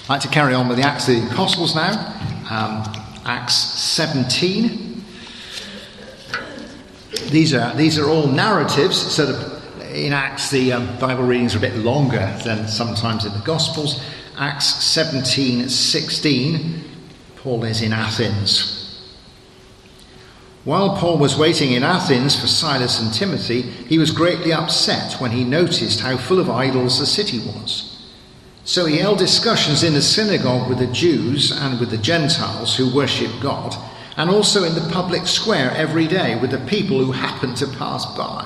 I'd like to carry on with the Acts of the Apostles now. Acts 17. These are all narratives, so in Acts the Bible readings are a bit longer than sometimes in the Gospels. Acts 17:16, Paul is in Athens. While Paul was waiting in Athens for Silas and Timothy, he was greatly upset when he noticed how full of idols the city was. So he held discussions in the synagogue with the Jews and with the Gentiles who worship God, and also in the public square every day with the people who happened to pass by.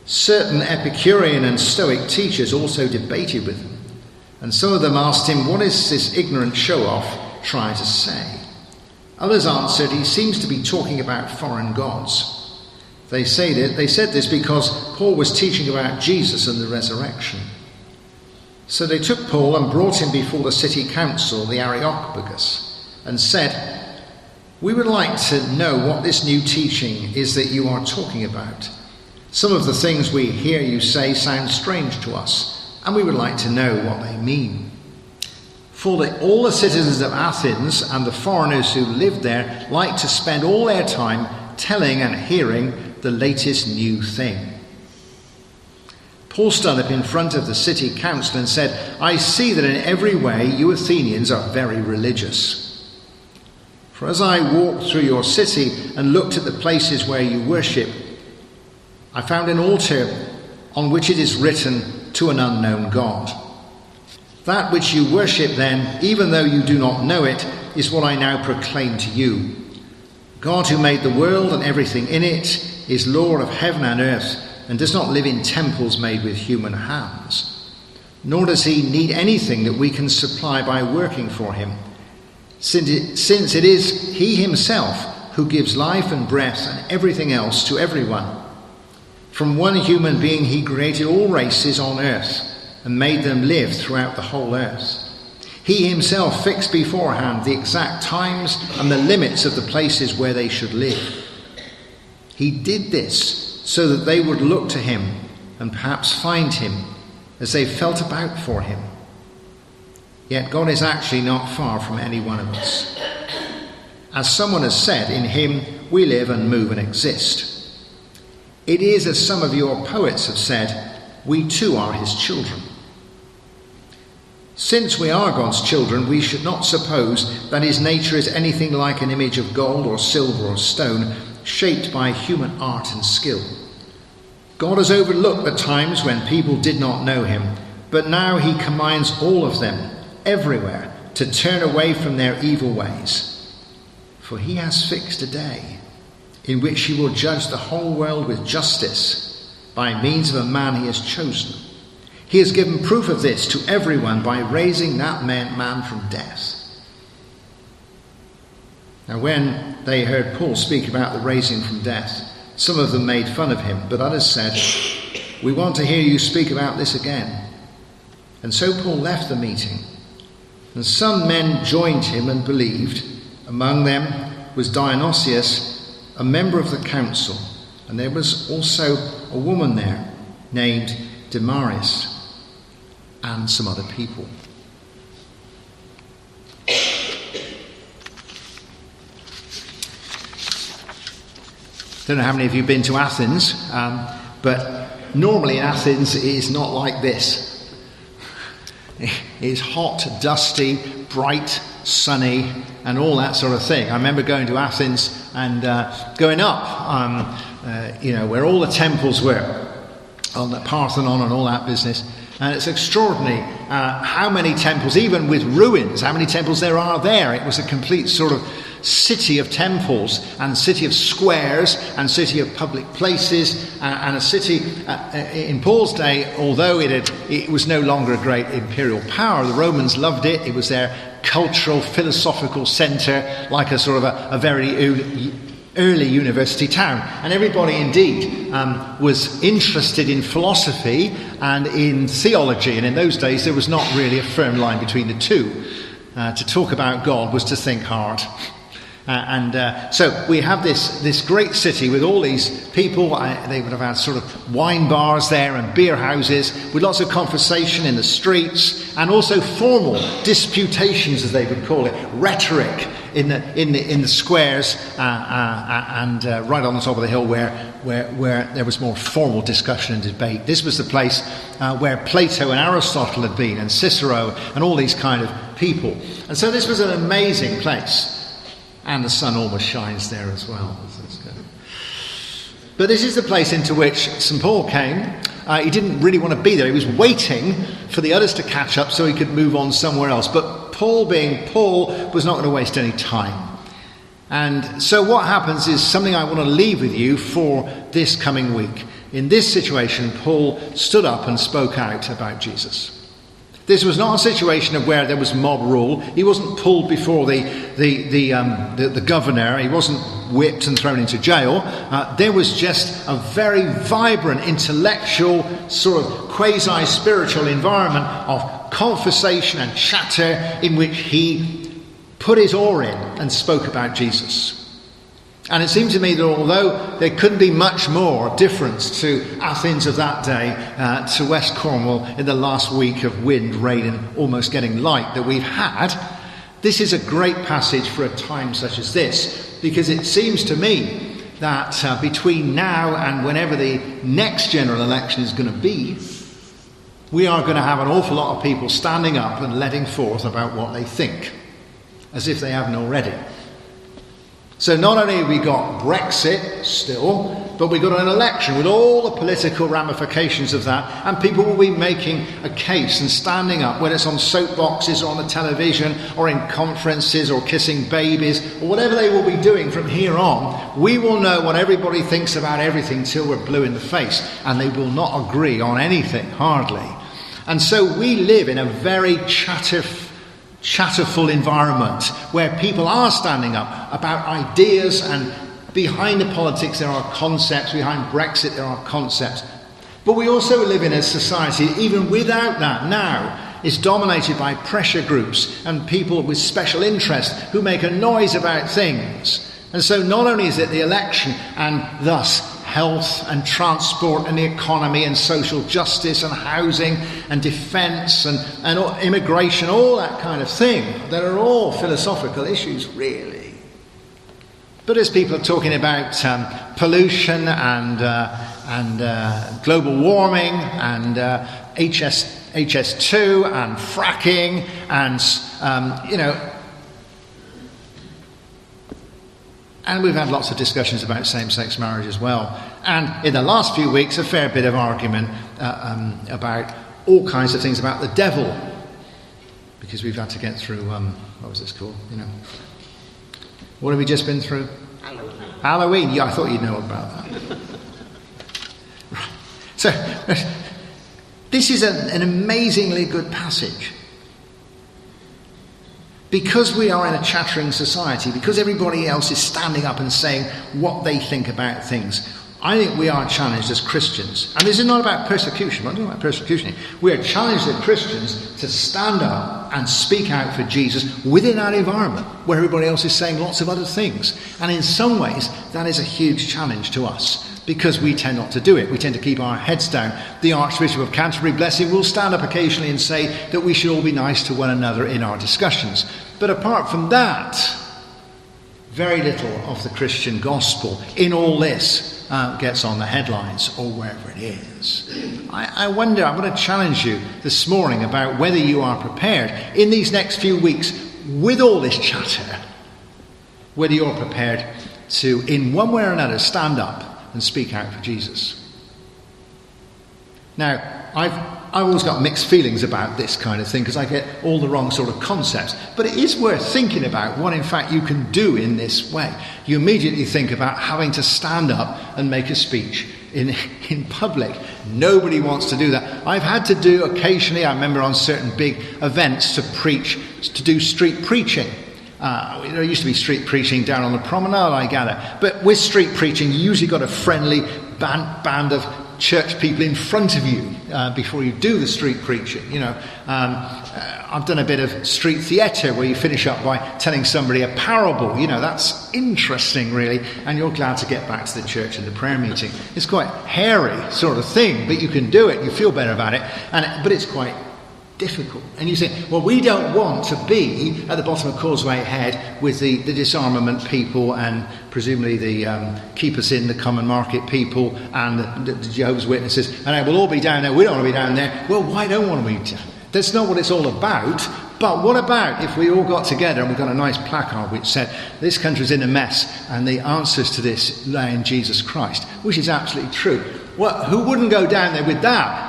Certain Epicurean and Stoic teachers also debated with him, and some of them asked him, "What is this ignorant show-off trying to say?" Others answered, "He seems to be talking about foreign gods." They said this because Paul was teaching about Jesus and the resurrection. So they took Paul and brought him before the city council, the Areopagus, and said, "We would like to know what this new teaching is that you are talking about. Some of the things we hear you say sound strange to us, and we would like to know what they mean." For all the citizens of Athens and the foreigners who lived there liked to spend all their time telling and hearing the latest new thing. Paul stood up in front of the city council and said, "I see that in every way you Athenians are very religious. For as I walked through your city and looked at the places where you worship, I found an altar on which it is written, 'To an unknown God.' That which you worship then, even though you do not know it, is what I now proclaim to you. God who made the world and everything in it is Lord of heaven and earth, and does not live in temples made with human hands. Nor does he need anything that we can supply by working for him, since it is he himself who gives life and breath and everything else to everyone. From one human being he created all races on earth and made them live throughout the whole earth. He himself fixed beforehand the exact times and the limits of the places where they should live. He did this so that they would look to him and perhaps find him as they felt about for him. Yet God is actually not far from any one of us. As someone has said, in him we live and move and exist. It is as some of your poets have said, we too are his children. Since we are God's children, we should not suppose that his nature is anything like an image of gold or silver or stone, shaped by human art and skill. God has overlooked the times when people did not know him, but now he commands all of them, everywhere, to turn away from their evil ways. For he has fixed a day in which he will judge the whole world with justice by means of a man he has chosen. He has given proof of this to everyone by raising that man from death." Now when they heard Paul speak about the raising from death, some of them made fun of him, but others said, "We want to hear you speak about this again." And so Paul left the meeting, and some men joined him and believed. Among them was Dionysius, a member of the council, and there was also a woman there named Damaris, and some other people. Don't know how many of you have been to Athens, but normally in Athens it is not like this. It is hot, dusty, bright, sunny, and all that sort of thing. I remember going to Athens and going up, where all the temples were, on the Parthenon and all that business. And it's extraordinary how many temples, even with ruins, how many temples there are there. It was a complete sort of city of temples and city of squares and city of public places and a city in Paul's day, although it was no longer a great imperial power. The Romans loved it. It was their cultural, philosophical centre, like a sort of a very early university town. And everybody indeed was interested in philosophy and in theology. And in those days there was not really a firm line between the two. To talk about God was to think hard. So we have this great city with all these people. They would have had sort of wine bars there and beer houses with lots of conversation in the streets, and also formal disputations, as they would call it, rhetoric in the squares, and right on the top of the hill where there was more formal discussion and debate. This was the place where Plato and Aristotle had been, and Cicero, and all these kind of people. And so this was an amazing place. And the sun almost shines there as well. But this is the place into which St. Paul came. He didn't really want to be there. He was waiting for the others to catch up so he could move on somewhere else. But Paul, being Paul, was not going to waste any time. And so what happens is something I want to leave with you for this coming week. In this situation, Paul stood up and spoke out about Jesus. This was not a situation of where there was mob rule. He wasn't pulled before the governor. He wasn't whipped and thrown into jail. There was just a very vibrant, intellectual, sort of quasi-spiritual environment of conversation and chatter in which he put his oar in and spoke about Jesus. And it seemed to me that although there couldn't be much more difference to Athens of that day to West Cornwall in the last week of wind, rain and almost getting light that we've had, this is a great passage for a time such as this, because it seems to me that between now and whenever the next general election is going to be, we are going to have an awful lot of people standing up and letting forth about what they think, as if they haven't already. So not only have we got Brexit still, but we've got an election with all the political ramifications of that, and people will be making a case and standing up, whether it's on soapboxes or on the television or in conferences or kissing babies or whatever they will be doing from here on. We will know what everybody thinks about everything till we're blue in the face, and they will not agree on anything, hardly. And so we live in a very chatterful environment where people are standing up about ideas, and behind the politics there are concepts, behind Brexit there are concepts. But we also live in a society, even without that now, is dominated by pressure groups and people with special interest who make a noise about things. And so not only is it the election and thus health and transport and the economy and social justice and housing and defence and immigration, all that kind of thing, that are all philosophical issues, really. But as people are talking about pollution and global warming and HS2 and fracking and, and we've had lots of discussions about same-sex marriage as well. And in the last few weeks, a fair bit of argument about all kinds of things about the devil. Because we've had to get through, what was this called? What have we just been through? Halloween. Yeah, I thought you'd know about that. Right. So, this is an amazingly good passage. Because we are in a chattering society, because everybody else is standing up and saying what they think about things, I think we are challenged as Christians. And this is not about persecution. We're not talking about persecution. We are challenged as Christians to stand up and speak out for Jesus within that environment where everybody else is saying lots of other things. And in some ways, that is a huge challenge to us, because we tend not to do it. We tend to keep our heads down. The Archbishop of Canterbury, bless him, will stand up occasionally and say that we should all be nice to one another in our discussions. But apart from that, very little of the Christian gospel in all this gets on the headlines or wherever it is. I wonder, I'm going to challenge you this morning about whether you are prepared in these next few weeks with all this chatter, whether you're prepared to, in one way or another, stand up and speak out for Jesus. Now, I've always got mixed feelings about this kind of thing because I get all the wrong sort of concepts. But it is worth thinking about what, in fact, you can do in this way. You immediately think about having to stand up and make a speech in public. Nobody wants to do that. I've had to do occasionally, I remember on certain big events, to do street preaching. There used to be street preaching down on the promenade, I gather. But with street preaching, you usually got a friendly band of church people in front of you. before you do the street preaching. I've done a bit of street theatre where you finish up by telling somebody a parable. That's interesting, really, and you're glad to get back to the church and the prayer meeting. It's quite hairy sort of thing, but you can do it. You feel better about it, but it's quite difficult. And you say, well, we don't want to be at the bottom of Causeway Head with the disarmament people and presumably the keep us in the common market people and the Jehovah's Witnesses, and we'll all be down there. We don't want to be down there. Well, why don't we want to be down there? That's not what it's all about. But what about if we all got together and we got a nice placard which said, this country's in a mess and the answers to this lay in Jesus Christ, which is absolutely true. Well, who wouldn't go down there with that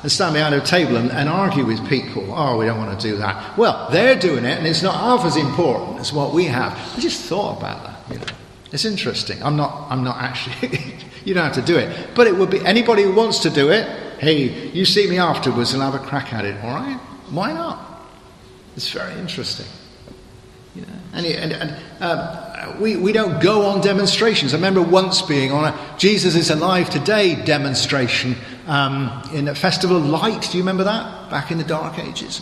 and stand behind a table and argue with people? Oh, we don't want to do that. Well, they're doing it and it's not half as important as what we have. I just thought about that. It's interesting. I'm not actually, you don't have to do it. But it would be, anybody who wants to do it, hey, you see me afterwards and have a crack at it, all right? Why not? It's very interesting. We don't go on demonstrations. I remember once being on a Jesus is Alive Today demonstration in a Festival of Light. Do you remember that? Back in the Dark Ages.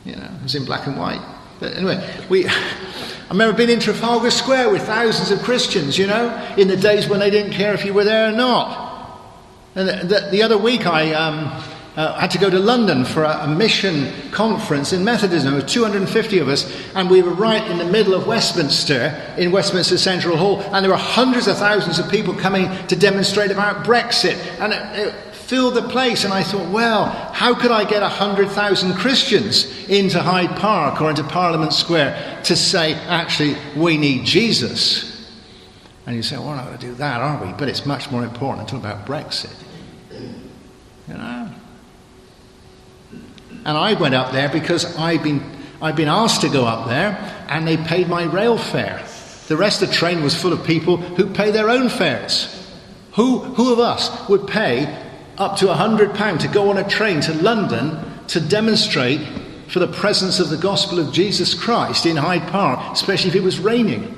It was in black and white. But anyway, I remember being in Trafalgar Square with thousands of Christians, in the days when they didn't care if you were there or not. And the other week I had to go to London for a mission conference in Methodism. There were 250 of us, and we were right in the middle of Westminster, in Westminster Central Hall, and there were hundreds of thousands of people coming to demonstrate about Brexit, and it filled the place. And I thought, well, how could I get 100,000 Christians into Hyde Park or into Parliament Square to say, actually, we need Jesus? And you say, well, we're not going to do that, are we? But it's much more important to talk about Brexit. And I went up there because I'd been asked to go up there, and they paid my rail fare. The rest of the train was full of people who pay their own fares. Who of us would pay up to £100 to go on a train to London to demonstrate for the presence of the gospel of Jesus Christ in Hyde Park, especially if it was raining?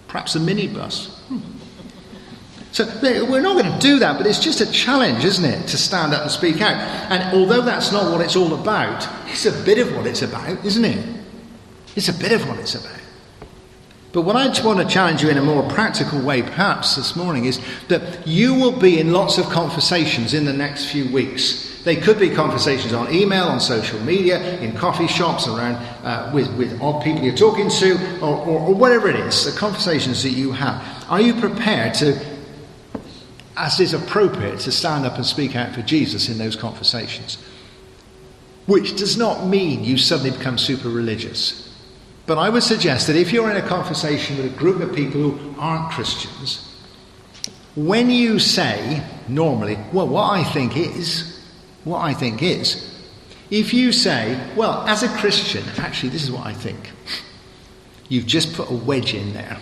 Perhaps a minibus. So we're not going to do that, but it's just a challenge, isn't it, to stand up and speak out. And although that's not what it's all about, it's a bit of what it's about, isn't it? It's a bit of what it's about. But what I just want to challenge you in a more practical way, perhaps this morning, is that you will be in lots of conversations in the next few weeks. They could be conversations on email, on social media, in coffee shops, around with odd people you're talking to, or whatever it is, the conversations that you have. Are you prepared to, as is appropriate, to stand up and speak out for Jesus in those conversations? Which does not mean you suddenly become super religious. But I would suggest that if you're in a conversation with a group of people who aren't Christians, when you say, normally, well, what I think is, if you say, well, as a Christian, actually, this is what I think, you've just put a wedge in there,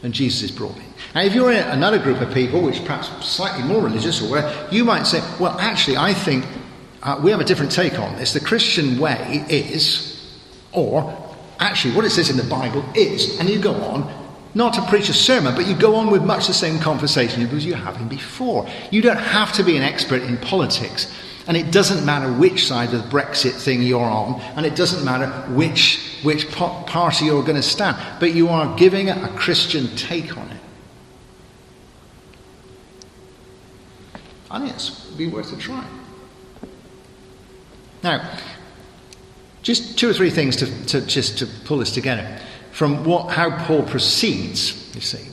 and Jesus is brought in. Now, if you're in another group of people, which perhaps slightly more religious, or whatever, you might say, well, actually, I think we have a different take on this. The Christian way is, or actually what it says in the Bible is, and you go on, not to preach a sermon, but you go on with much the same conversation as you have before. You don't have to be an expert in politics, and it doesn't matter which side of the Brexit thing you're on, and it doesn't matter which party you're going to stand, but you are giving a Christian take on it. I think it'd be worth a try. Now, just two or three things to pull this together from how Paul proceeds, you see.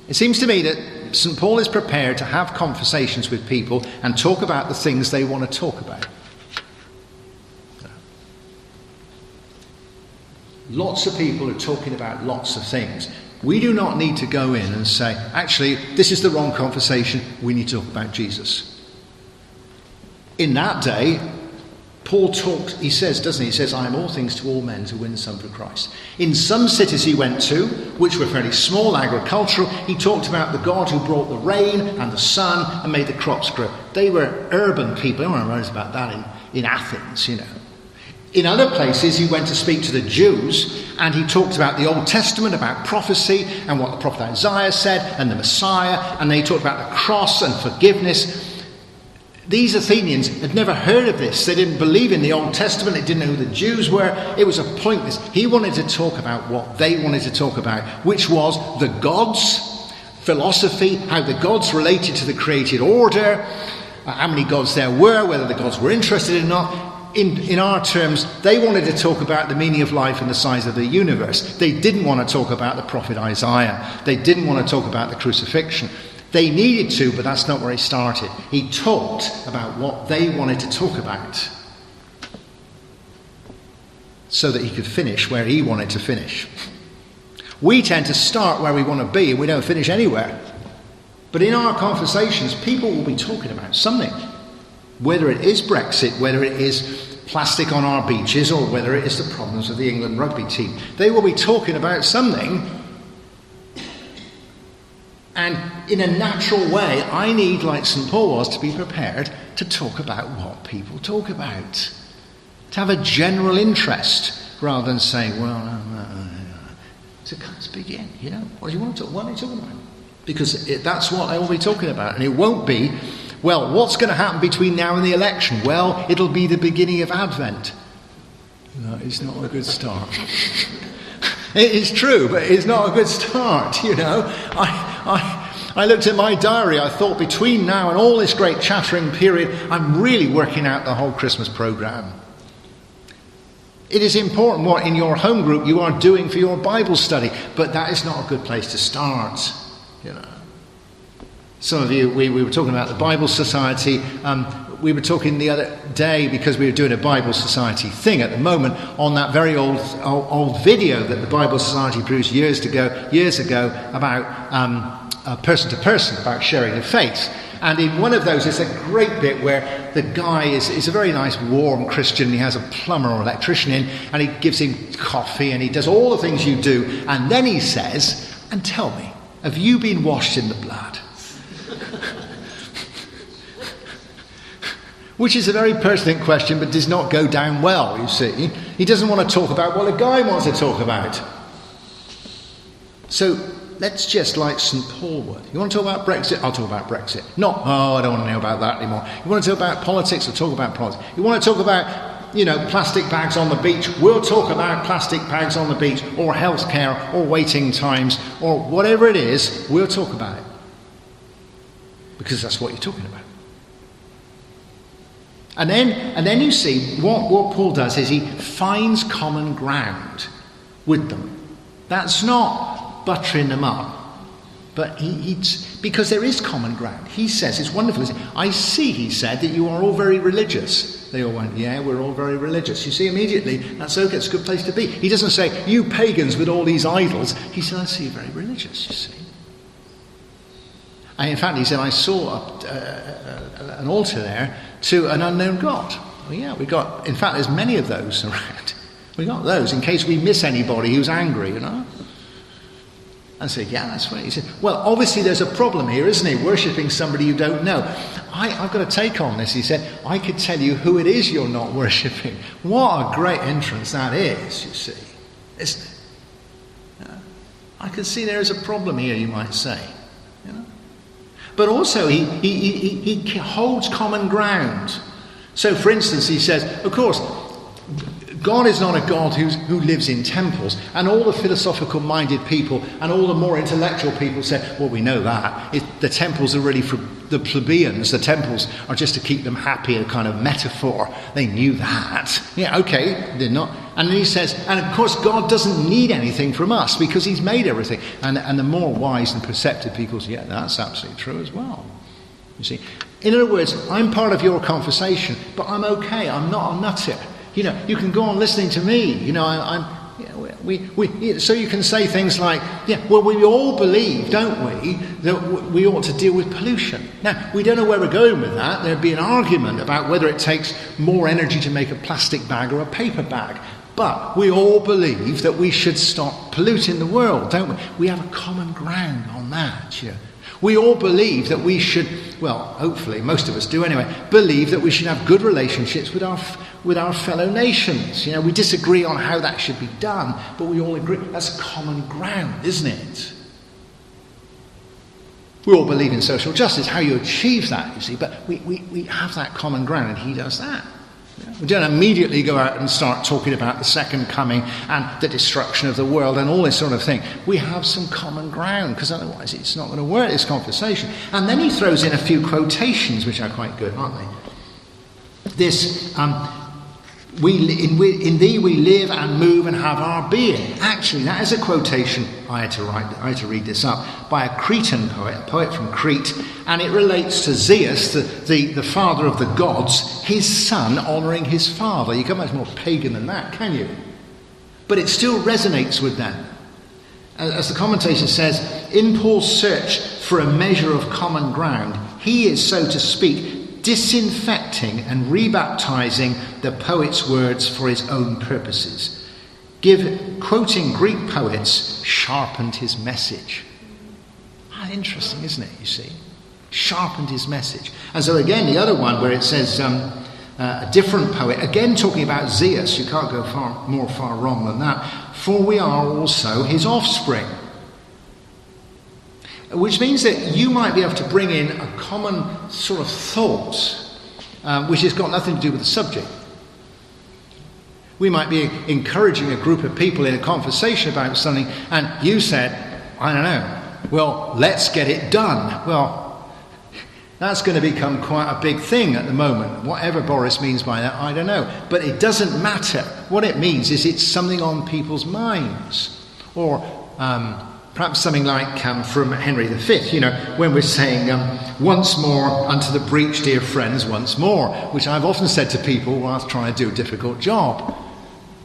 It seems to me that St. Paul is prepared to have conversations with people and talk about the things they want to talk about. Lots of people are talking about lots of things. We do not need to go in and say, actually, this is the wrong conversation, we need to talk about Jesus. In that day, Paul talked, he says, doesn't he? He says, I am all things to all men to win some for Christ. In some cities he went to, which were fairly small, agricultural, he talked about the God who brought the rain and the sun and made the crops grow. They were urban people. Everyone knows about that in Athens, In other places, he went to speak to the Jews, and he talked about the Old Testament, about prophecy, and what the prophet Isaiah said, and the Messiah, and then he talked about the cross and forgiveness. These Athenians had never heard of this. They didn't believe in the Old Testament. They didn't know who the Jews were. It was a pointless. He wanted to talk about what they wanted to talk about, which was the gods, philosophy, how the gods related to the created order, how many gods there were, whether the gods were interested or not. In our terms, they wanted to talk about the meaning of life and the size of the universe. They didn't want to talk about the prophet Isaiah. They didn't want to talk about the crucifixion. They needed to, but that's not where he started. He talked about what they wanted to talk about so that he could finish where he wanted to finish. We tend to start where we want to be and we don't finish anywhere. But in our conversations, people will be talking about something. Whether it is Brexit, whether it is plastic on our beaches, or whether it is the problems of the England rugby team. They will be talking about something. And in a natural way, I need, like St. Paul was, to be prepared to talk about what people talk about. To have a general interest, rather than saying, well, so let's begin, What do you want to talk? What are you talking about? Because that's what they will be talking about. And it won't be, well, what's going to happen between now and the election? Well, it'll be the beginning of Advent. No, it's not a good start. It is true, but it's not a good start, I looked at my diary. I thought between now and all this great chattering period, I'm really working out the whole Christmas programme. It is important what in your home group you are doing for your Bible study, but that is not a good place to start, Some of you, we were talking about the Bible Society. We were talking the other day, because we were doing a Bible Society thing at the moment, on that very old video that the Bible Society produced years ago about person to person, about sharing the faith. And in one of those, there's a great bit where the guy is a very nice, warm Christian. He has a plumber or electrician in, and he gives him coffee, and he does all the things you do. And then he says, and tell me, have you been washed in the blood? Which is a very pertinent question, but does not go down well, you see. He doesn't want to talk about what a guy wants to talk about. So let's just, like St. Paul would. You want to talk about Brexit? I'll talk about Brexit. Not, I don't want to know about that anymore. You want to talk about politics? I'll talk about politics. You want to talk about, plastic bags on the beach? We'll talk about plastic bags on the beach, or healthcare, or waiting times, or whatever it is, we'll talk about it. Because that's what you're talking about. And then you see what Paul does is he finds common ground with them. That's not buttering them up, but because there is common ground. He says, it's wonderful. I see, he said, that you are all very religious. They all went, yeah, we're all very religious. You see, immediately, that's okay, it's a good place to be. He doesn't say, you pagans with all these idols. He said, I see you're very religious, you see. And in fact, he said, I saw an altar there to an unknown God. Well, yeah, in fact, there's many of those around. We got those in case we miss anybody who's angry, And I said, yeah, that's right. He said, well, obviously there's a problem here, isn't it? Worshipping somebody you don't know. I've got a take on this. He said, I could tell you who it is you're not worshipping. What a great entrance that is, you see. Isn't it? I can see there is a problem here, you might say. But also he holds common ground. So, for instance, he says, of course, God is not a God who lives in temples. And all the philosophical-minded people and all the more intellectual people say, well, we know that. The temples are really for the plebeians. The temples are just to keep them happy, a kind of metaphor. They knew that. Yeah, okay, they're not. And then he says, and of course, God doesn't need anything from us because he's made everything. And the more wise and perceptive people say, yeah, that's absolutely true as well. You see, in other words, I'm part of your conversation, but I'm okay. I'm not a nutter. You can go on listening to me. So you can say things like, yeah, well, we all believe, don't we, that we ought to deal with pollution. Now, we don't know where we're going with that. There'd be an argument about whether it takes more energy to make a plastic bag or a paper bag. But we all believe that we should stop polluting the world, don't we? We have a common ground on that. Yeah. We all believe that we should, well, hopefully, most of us do anyway, believe that we should have good relationships with our fellow nations. You know, we disagree on how that should be done, but we all agree. That's common ground, isn't it? We all believe in social justice, how you achieve that, you see, but we have that common ground, and he does that. We don't immediately go out and start talking about the second coming and the destruction of the world and all this sort of thing. We have some common ground, because otherwise it's not going to work, this conversation. And then he throws in a few quotations, which are quite good, aren't they? This, in thee we live and move and have our being. Actually, that is a quotation, I had to read this up, by a Cretan poet, a poet from Crete, and it relates to Zeus, the father of the gods, his son honouring his father. You can't much more pagan than that, can you? But it still resonates with them. As the commentator says, in Paul's search for a measure of common ground, he is, so to speak, disinfecting and rebaptizing the poet's words for his own purposes. Quoting Greek poets, sharpened his message. Interesting, isn't it, you see? Sharpened his message. And so again, the other one where it says, a different poet, again talking about Zeus, you can't go far wrong than that, for we are also his offspring. Which means that you might be able to bring in a common sort of thought, which has got nothing to do with the subject. We might be encouraging a group of people in a conversation about something, and you said, I don't know, well, let's get it done. Well, that's going to become quite a big thing at the moment. Whatever Boris means by that, I don't know. But it doesn't matter. What it means is it's something on people's minds. Or perhaps something like from Henry V, you know, when we're saying, once more unto the breach, dear friends, once more, which I've often said to people whilst trying to do a difficult job.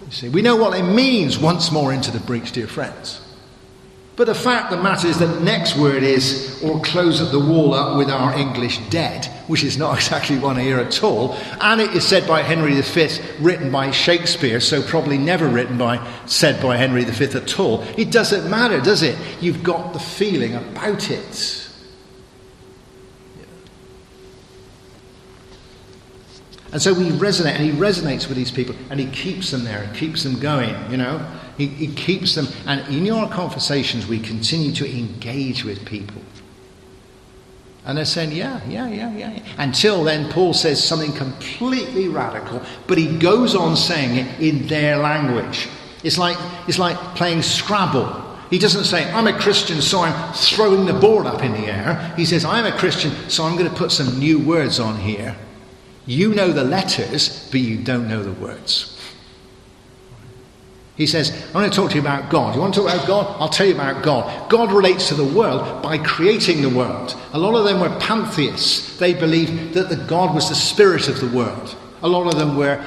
You see, we know what it means, once more into the breach, dear friends. But the fact of the matter is that the next word is, or close the wall up with our English dead, which is not exactly one here at all. And it is said by Henry V, written by Shakespeare, so probably never said by Henry V at all. It doesn't matter, does it? You've got the feeling about it. And so we resonate, and he resonates with these people, and he keeps them there, and keeps them going, you know. He keeps them, and in your conversations we continue to engage with people. And they're saying, yeah. Until then, Paul says something completely radical, but he goes on saying it in their language. It's like playing Scrabble. He doesn't say, I'm a Christian, so I'm throwing the board up in the air. He says, I'm a Christian, so I'm going to put some new words on here. You know the letters, but you don't know the words. He says, I want to talk to you about God. You want to talk about God? I'll tell you about God. God relates to the world by creating the world. A lot of them were pantheists. They believed that the God was the spirit of the world. A lot of them were,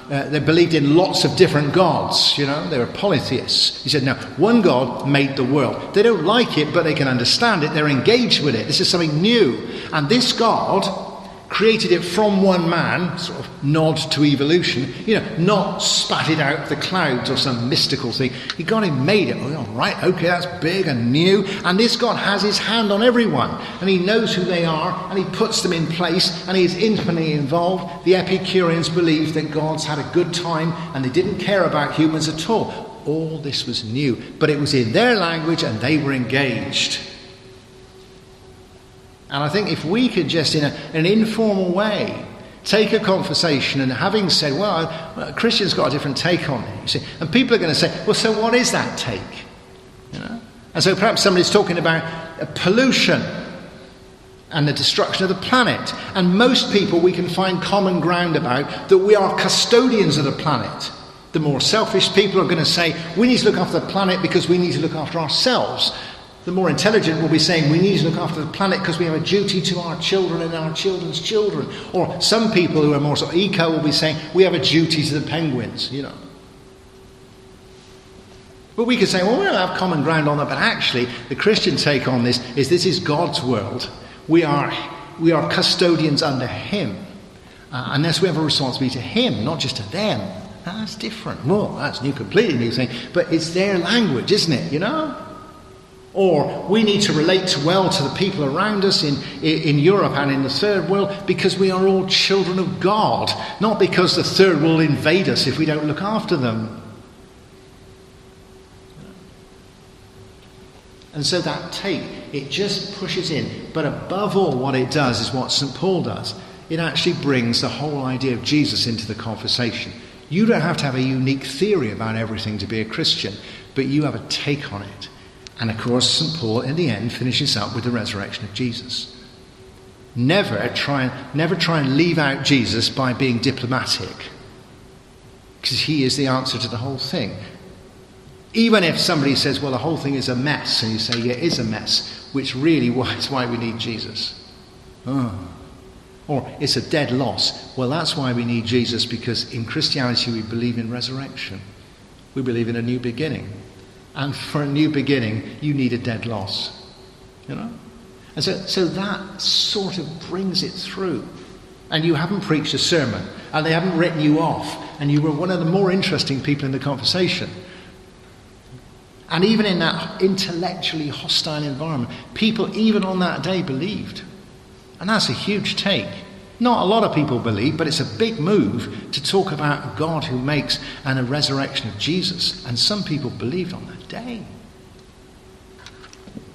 they believed in lots of different gods. You know, they were polytheists. He said, no, one God made the world. They don't like it, but they can understand it. They're engaged with it. This is something new. And this God created it from one man, sort of nod to evolution, you know, not spat it out of the clouds or some mystical thing. He got him, made it. Oh, right, okay, that's big and new. And this God has his hand on everyone. And he knows who they are, and he puts them in place, and he's infinitely involved. The Epicureans believed that gods had a good time, and they didn't care about humans at all. All this was new, but it was in their language, and they were engaged. And I think if we could just, in an informal way, take a conversation, and having said, well, Christians got a different take on it, you see, and people are going to say, well, so what is that take? You know? And so perhaps somebody's talking about pollution and the destruction of the planet. And most people we can find common ground about, that we are custodians of the planet. The more selfish people are going to say, we need to look after the planet because we need to look after ourselves. The more intelligent will be saying we need to look after the planet because we have a duty to our children and our children's children. Or some people who are more sort of eco will be saying we have a duty to the penguins, you know. But we could say, well, we don't have common ground on that, but actually the Christian take on this is God's world. We are custodians under him. Unless we have a responsibility to him, not just to them. That's different. Well, that's completely new thing. But it's their language, isn't it, you know? Or we need to relate well to the people around us in Europe and in the third world because we are all children of God, not because the third world will invade us if we don't look after them. And so that take, it just pushes in. But above all, what it does is what St. Paul does. It actually brings the whole idea of Jesus into the conversation. You don't have to have a unique theory about everything to be a Christian, but you have a take on it. And of course, St. Paul, in the end, finishes up with the resurrection of Jesus. Never try and leave out Jesus by being diplomatic, because he is the answer to the whole thing. Even if somebody says, well, the whole thing is a mess, and you say, yeah, it is a mess, which really is why we need Jesus. Or it's a dead loss. Well, that's why we need Jesus, because in Christianity we believe in resurrection. We believe in a new beginning. And for a new beginning, you need a dead loss. You know? And so that sort of brings it through. And you haven't preached a sermon, and they haven't written you off, and you were one of the more interesting people in the conversation. And even in that intellectually hostile environment, people even on that day believed. And that's a huge take. Not a lot of people believe, but it's a big move to talk about a God who makes and a resurrection of Jesus. And some people believed on that day.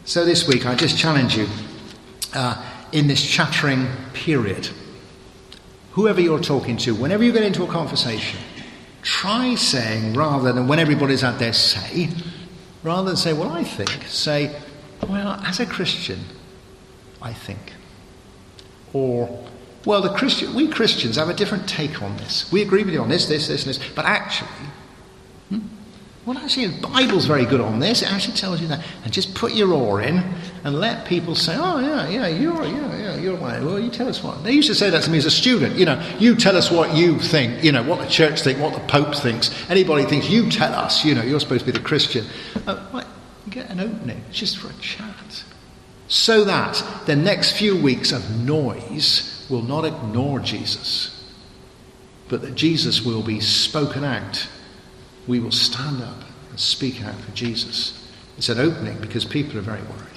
So this week I just challenge you in this chattering period. Whoever you're talking to, whenever you get into a conversation, try saying, rather than when everybody's had their say, rather than say, well, I think, say, well, as a Christian, I think. Or, well, we Christians have a different take on this. We agree with you on this, and this. But actually, well, actually, the Bible's very good on this. It actually tells you that. And just put your oar in and let people say, oh, yeah, you're right. Well, you tell us what. They used to say that to me as a student. You tell us what you think, what the church thinks, what the Pope thinks. Anybody thinks, you tell us, you're supposed to be the Christian. Get an opening, just for a chat. So that the next few weeks of noise will not ignore Jesus, but that Jesus will be spoken out. We will stand up and speak out for Jesus. It's an opening because people are very worried.